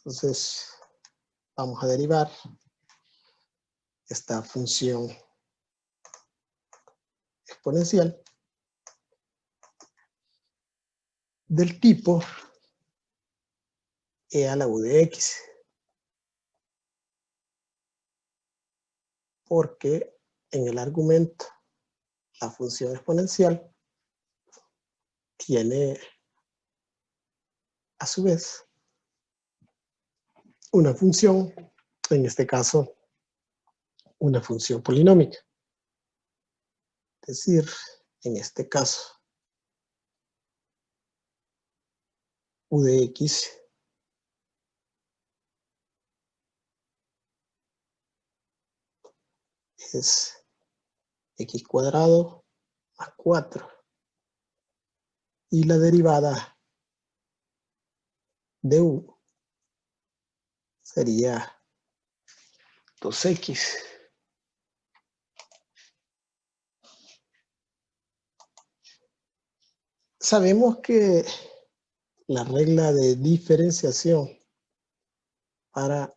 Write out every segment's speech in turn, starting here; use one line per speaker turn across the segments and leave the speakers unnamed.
Entonces, vamos a derivar esta función exponencial del tipo e a la u de x, porque en el argumento la función exponencial tiene a su vez una función, en este caso una función polinómica. Es decir, en este caso u de x es x cuadrado más 4 y la derivada de u sería 2x. Sabemos que la regla de diferenciación para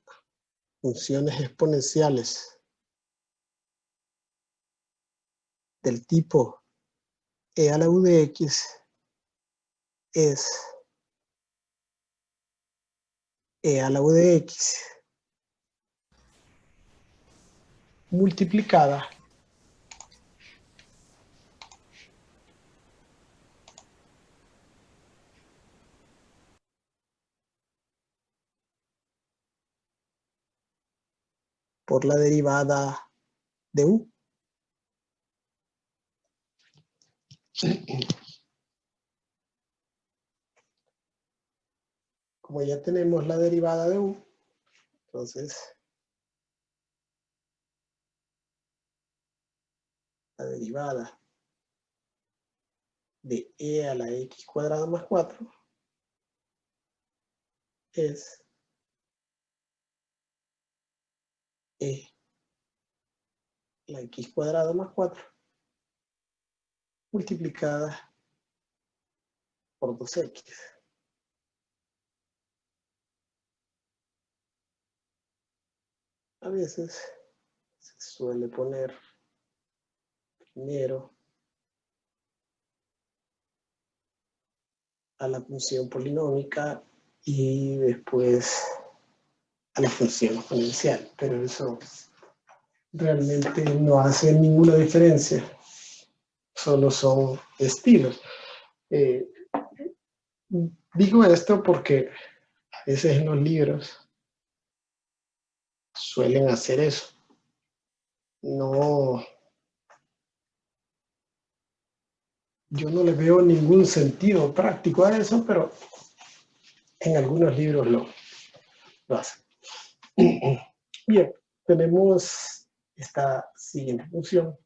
funciones exponenciales del tipo e a la u de x es e a la u de x multiplicada por la derivada de u. Como ya tenemos la derivada de u, entonces la derivada de e a la x cuadrada más 4 es e la x cuadrada más 4 multiplicada por 2x. A veces se suele poner primero a la función polinómica y después a la función exponencial, pero eso realmente no hace ninguna diferencia, solo son estilos. Digo esto porque a veces en los libros suelen hacer eso. No, yo no le veo ningún sentido práctico a eso, pero en algunos libros lo hacen. Bien, tenemos esta siguiente función.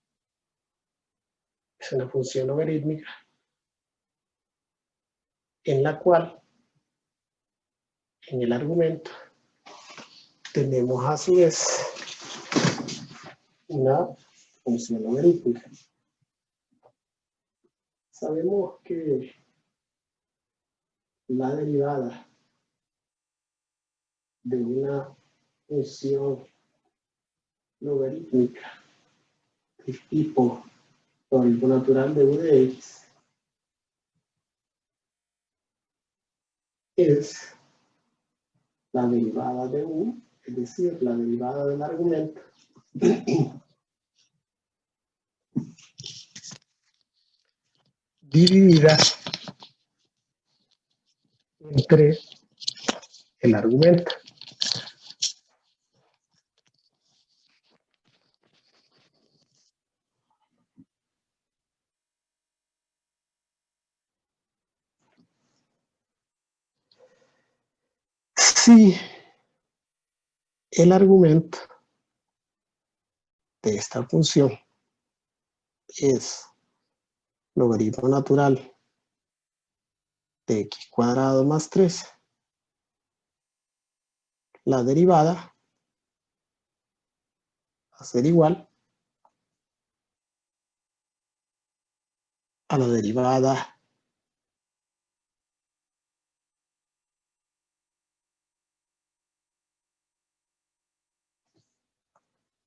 Es una función logarítmica en la cual en el argumento tenemos a su vez una función logarítmica. Sabemos que la derivada de una función logarítmica de tipo logaritmo natural de u de x es la derivada de u, es decir, la derivada del argumento dividida entre el argumento. Si el argumento de esta función es logaritmo natural de x cuadrado más 3, la derivada va a ser igual a la derivada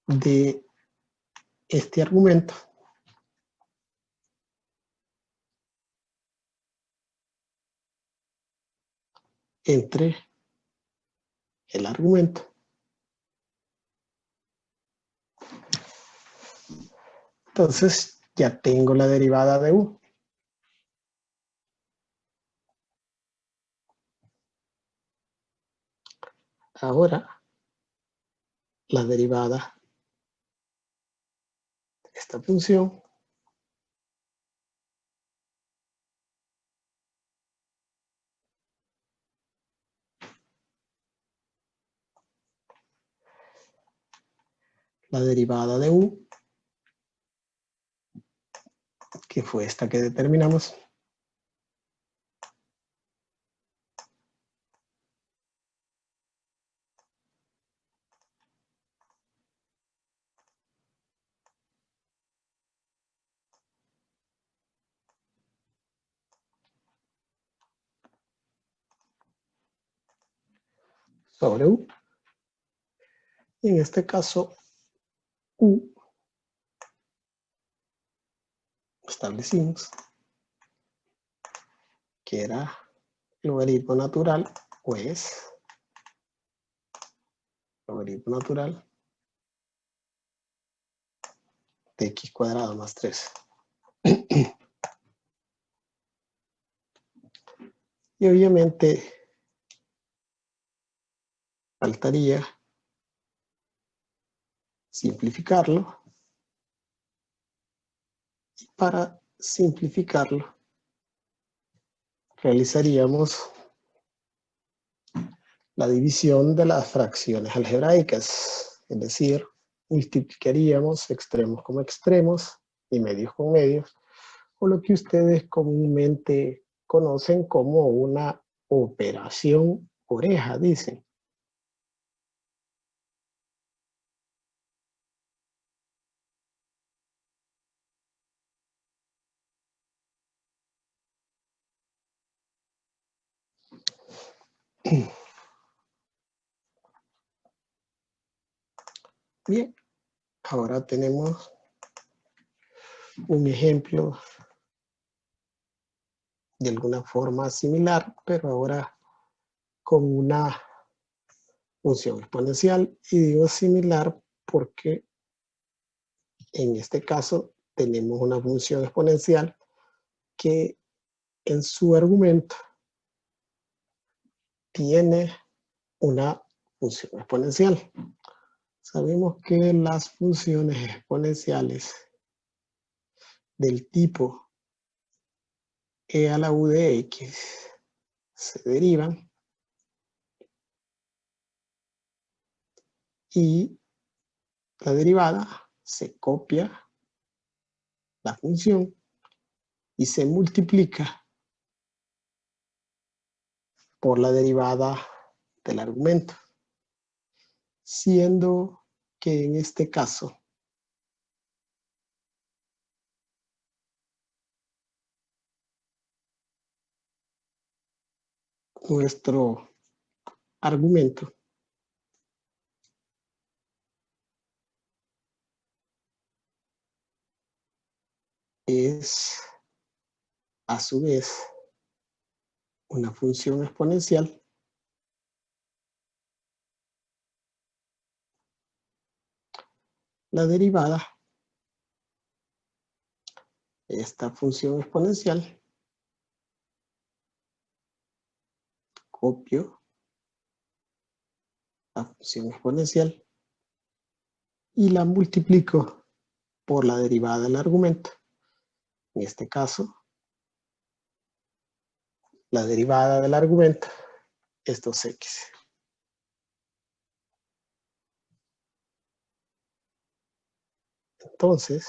de este argumento entre el argumento. Entonces ya tengo la derivada de u. Ahora la derivada de esta función la derivada de u, que fue esta que determinamos, sobre u. Y en este caso, u, establecimos que era logaritmo natural, pues logaritmo natural de x cuadrado más 3. Y obviamente faltaría simplificarlo. Y para simplificarlo, realizaríamos la división de las fracciones algebraicas, es decir, multiplicaríamos extremos con extremos y medios con medios, o lo que ustedes comúnmente conocen como una operación oreja, dicen. Bien, ahora tenemos un ejemplo de alguna forma similar, pero ahora con una función exponencial. Y digo similar porque en este caso tenemos una función exponencial que en su argumento tiene una función exponencial. Sabemos que las funciones exponenciales del tipo e a la u de x se derivan y la derivada se copia la función y se multiplica por la derivada del argumento, siendo que en este caso nuestro argumento es a su vez una función exponencial la derivada de esta función exponencial, copio la función exponencial y la multiplico por la derivada del argumento. En este caso, la derivada del argumento es 2x. Entonces,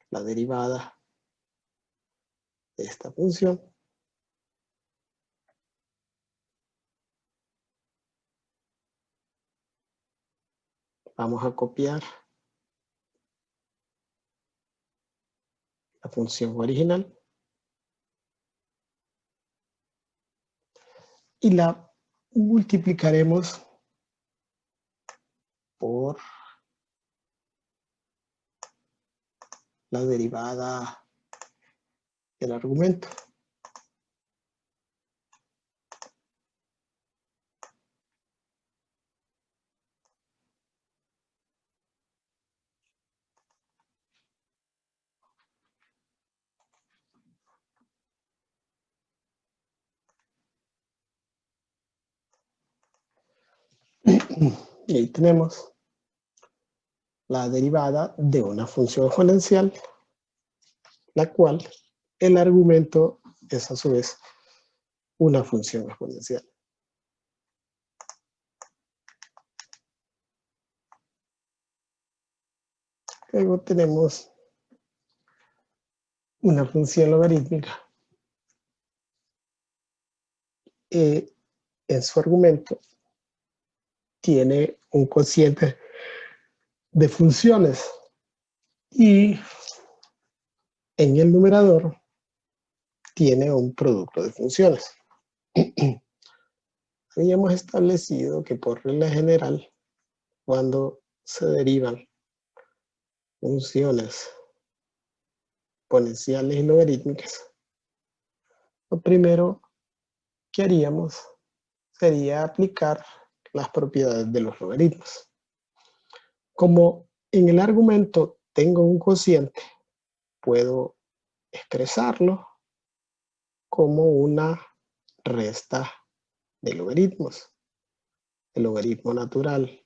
la derivada de esta función vamos a copiar la función original y la multiplicaremos por la derivada del argumento. Y ahí tenemos la derivada de una función exponencial, la cual el argumento es a su vez una función exponencial. Luego tenemos una función logarítmica. En su argumento tiene un cociente de funciones y en el numerador tiene un producto de funciones. Habíamos establecido que por regla general, cuando se derivan funciones exponenciales y logarítmicas, lo primero que haríamos sería aplicar las propiedades de los logaritmos. Como en el argumento tengo un cociente, puedo expresarlo como una resta de logaritmos. El logaritmo natural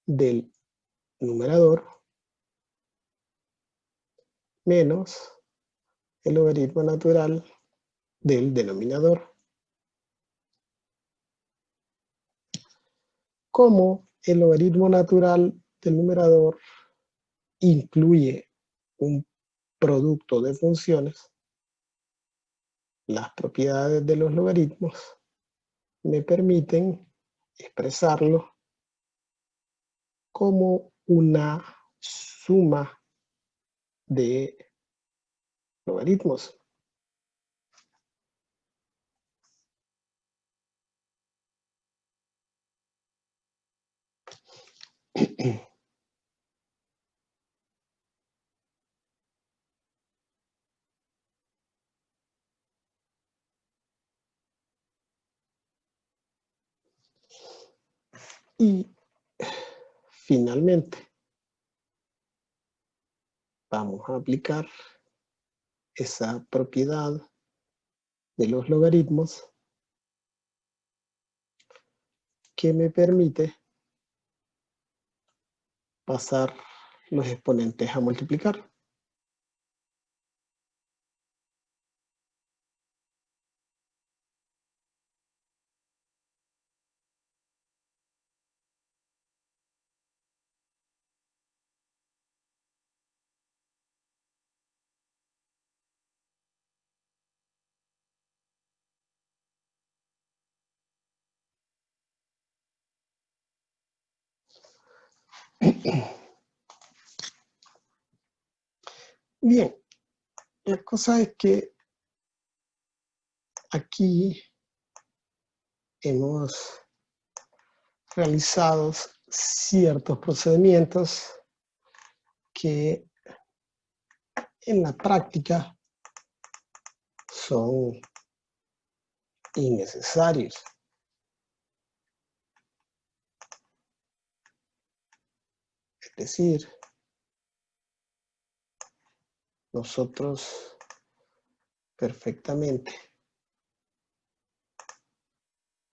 del numerador menos el logaritmo natural del denominador. Como el logaritmo natural del numerador incluye un producto de funciones, las propiedades de los logaritmos me permiten expresarlo como una suma de logaritmos. Y finalmente vamos a aplicar esa propiedad de los logaritmos que me permite pasar los exponentes a multiplicar. Bien, la cosa es que aquí hemos realizado ciertos procedimientos que en la práctica son innecesarios. Es decir, nosotros perfectamente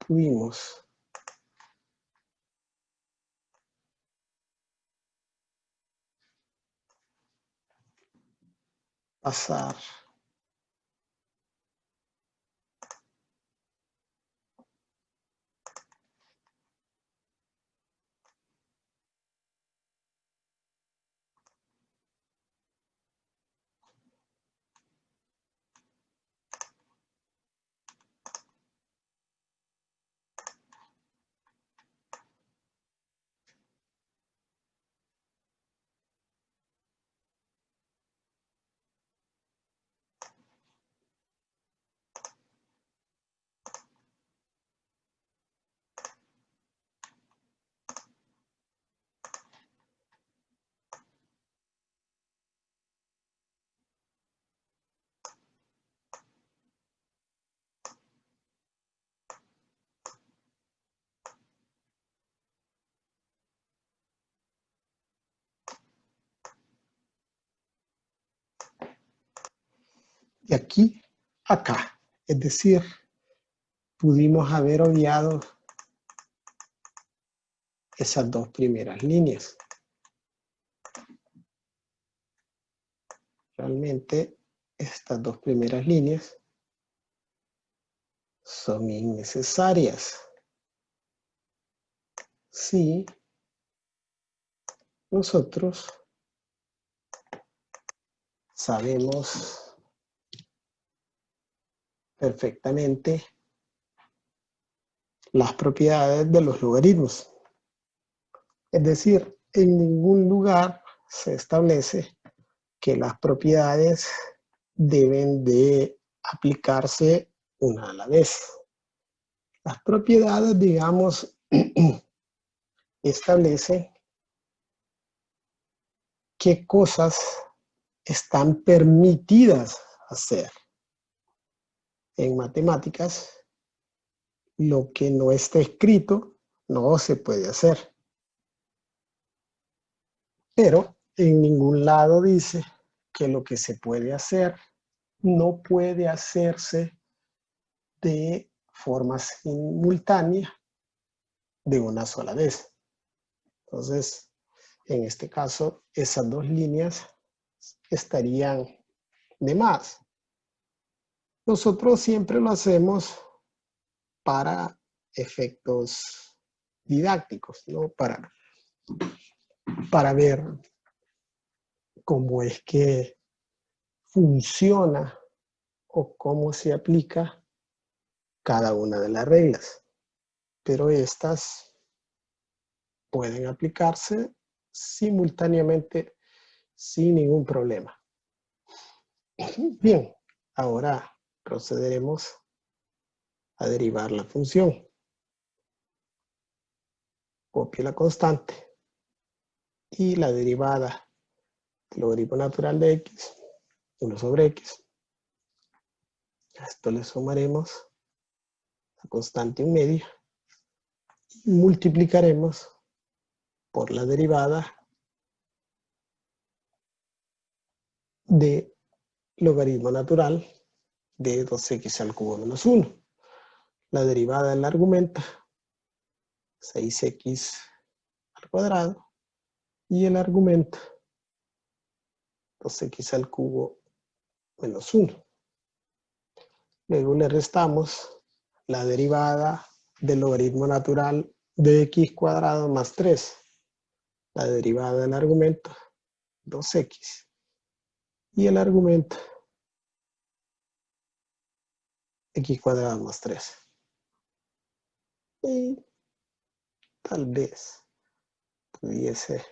pudimos pasar de aquí a acá. Es decir, pudimos haber obviado esas dos primeras líneas. Realmente estas dos primeras líneas son innecesarias. Si nosotros sabemos perfectamente las propiedades de los logaritmos. Es decir, en ningún lugar se establece que las propiedades deben de aplicarse una a la vez. Las propiedades, digamos, establecen qué cosas están permitidas hacer. En matemáticas, lo que no está escrito no se puede hacer. Pero en ningún lado dice que lo que se puede hacer no puede hacerse de forma simultánea de una sola vez. Entonces, en este caso, esas dos líneas estarían de más. Nosotros siempre lo hacemos para efectos didácticos, ¿no? Para ver cómo es que funciona o cómo se aplica cada una de las reglas. Pero estas pueden aplicarse simultáneamente sin ningún problema. Bien, ahora procederemos a derivar la función. Copio la constante y la derivada del logaritmo natural de x, 1 sobre x. A esto le sumaremos la constante 1/2 y multiplicaremos por la derivada de logaritmo natural de 2x al cubo menos 1. La derivada del argumento, 6x al cuadrado, y el argumento, 2x al cubo menos 1. Luego le restamos la derivada del logaritmo natural de x cuadrado más 3. La derivada del argumento, 2x. Y el argumento, x cuadrado más 3. Y tal vez pudiese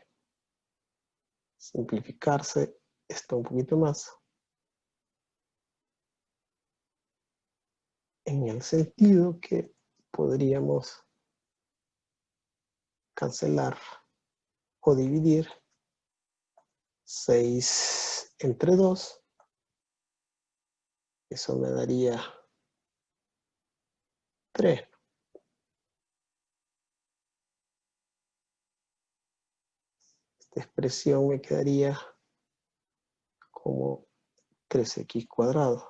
simplificarse esto un poquito más, en el sentido que podríamos cancelar o dividir 6 entre 2. Eso me daría 3. Esta expresión me quedaría como 3x cuadrado.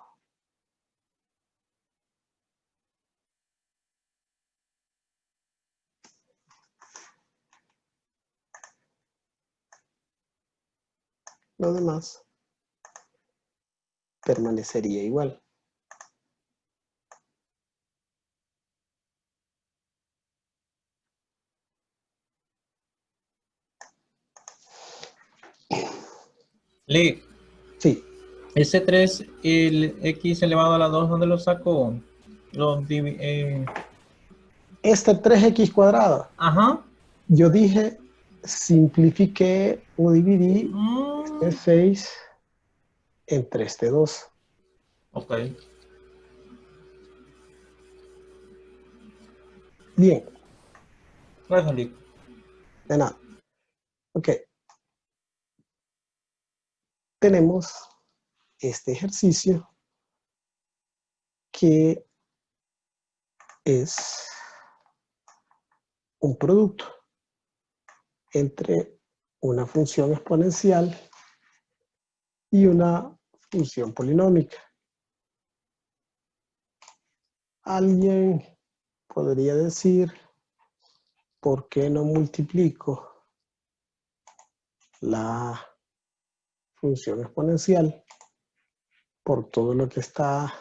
Lo demás permanecería igual.
Lee,
Sí,
ese 3, el x elevado a la 2, ¿dónde lo sacó?
este 3x cuadrado.
Ajá.
Yo dije, simplifiqué o dividí este 6 entre este 2.
Ok.
Bien,
Gracias, Lee.
de nada. Ok. Tenemos este ejercicio que es un producto entre una función exponencial y una función polinómica. Alguien podría decir, ¿por qué no multiplico la función exponencial por todo lo que está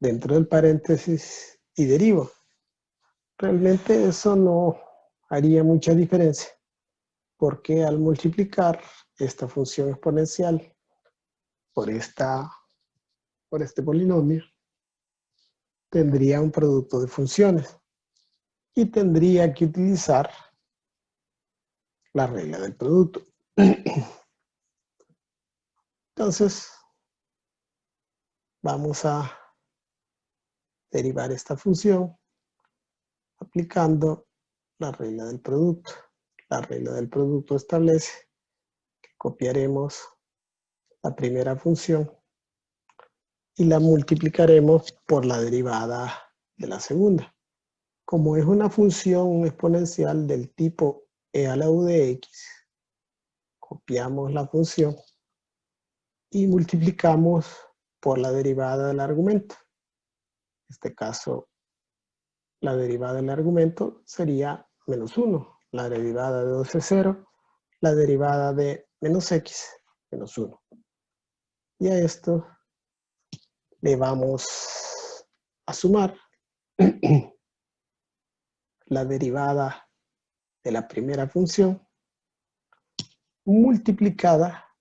dentro del paréntesis y derivo? Realmente eso no haría mucha diferencia, porque al multiplicar esta función exponencial por este polinomio, tendría un producto de funciones y tendría que utilizar la regla del producto. Entonces, vamos a derivar esta función aplicando la regla del producto. La regla del producto establece que copiaremos la primera función y la multiplicaremos por la derivada de la segunda. Como es una función exponencial del tipo e a la u de x, copiamos la función y multiplicamos por la derivada del argumento. En este caso, la derivada del argumento sería menos 1. La derivada de 2 es 0. La derivada de menos x, menos 1. Y a esto le vamos a sumar la derivada de la primera función multiplicada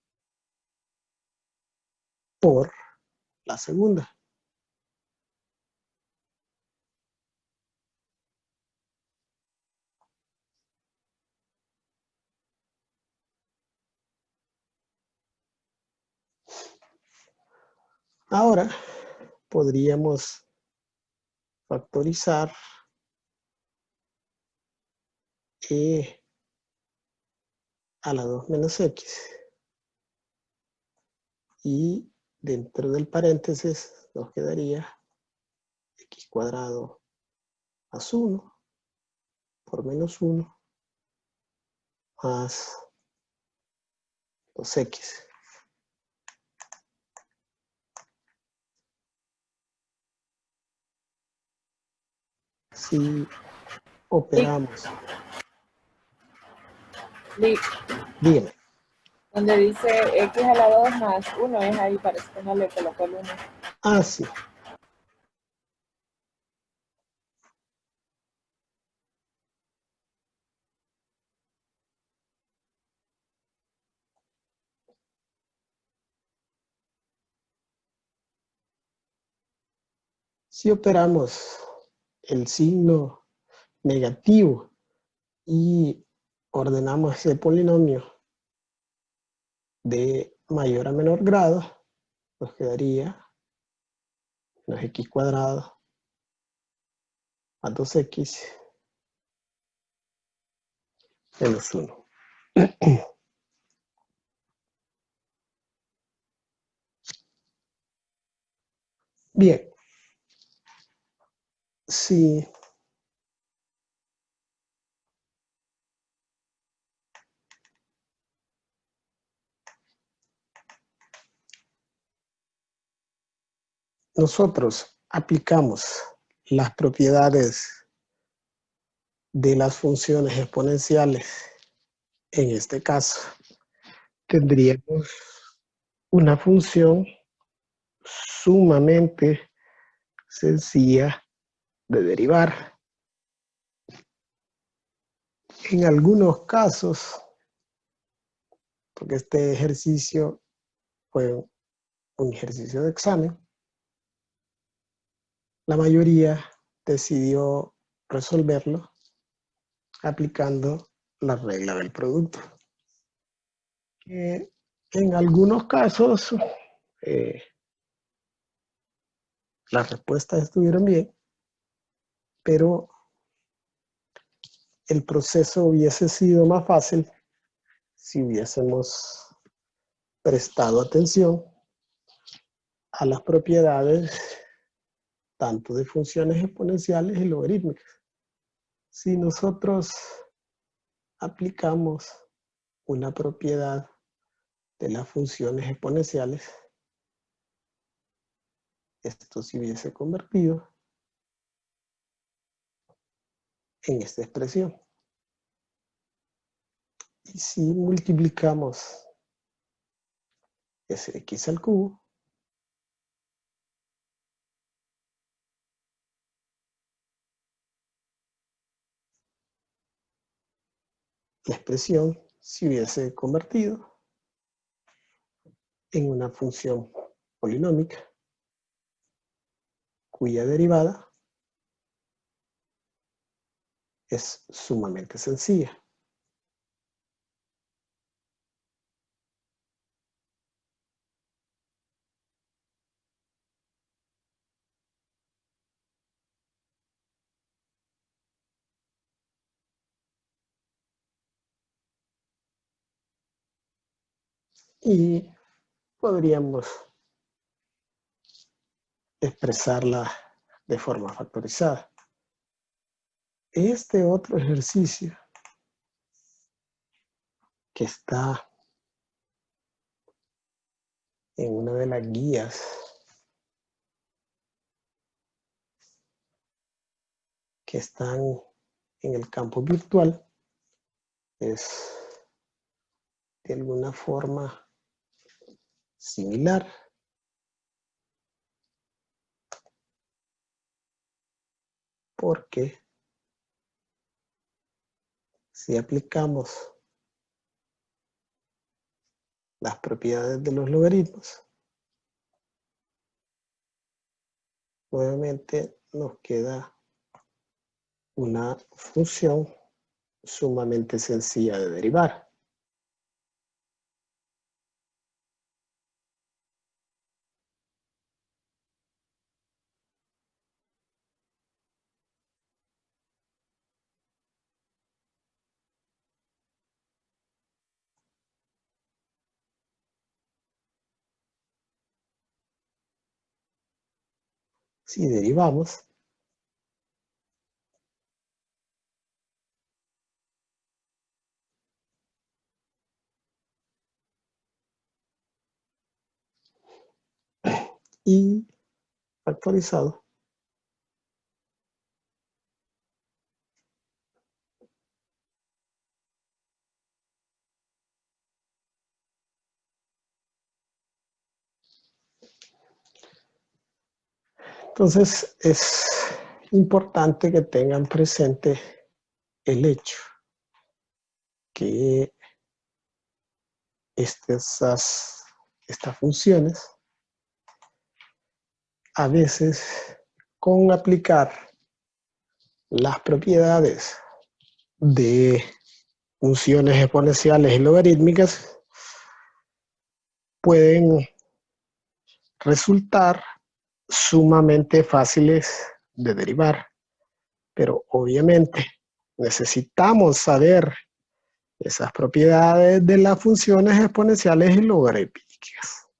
por la segunda. Ahora podríamos factorizar e a la 2 menos x. Y dentro del paréntesis nos quedaría x cuadrado más 1 por menos 1 más 2x. Si operamos, dígame.
Donde dice x a la 2 más 1, es ahí, parece que no le colocó el 1.
Ah, sí. Si operamos el signo negativo y ordenamos ese polinomio de mayor a menor grado, nos quedaría menos x cuadrado más 2x menos 1. Bien, si nosotros aplicamos las propiedades de las funciones exponenciales, en este caso, tendríamos una función sumamente sencilla de derivar. En algunos casos, porque este ejercicio fue un ejercicio de examen, la mayoría decidió resolverlo aplicando la regla del producto. Que en algunos casos las respuestas estuvieron bien, pero el proceso hubiese sido más fácil si hubiésemos prestado atención a las propiedades tanto de funciones exponenciales y logarítmicas. Si nosotros aplicamos una propiedad de las funciones exponenciales, esto se hubiese convertido en esta expresión. Y si multiplicamos ese x al cubo, la expresión se hubiese convertido en una función polinómica cuya derivada es sumamente sencilla. Y podríamos expresarla de forma factorizada. Este otro ejercicio que está en una de las guías que están en el campo virtual es de alguna forma similar. Porque si aplicamos las propiedades de los logaritmos, nuevamente nos queda una función sumamente sencilla de derivar. Si derivamos, y factorizado, entonces es importante que tengan presente el hecho que estas funciones a veces con aplicar las propiedades de funciones exponenciales y logarítmicas pueden resultar sumamente fáciles de derivar, pero obviamente necesitamos saber esas propiedades de las funciones exponenciales y logarítmicas.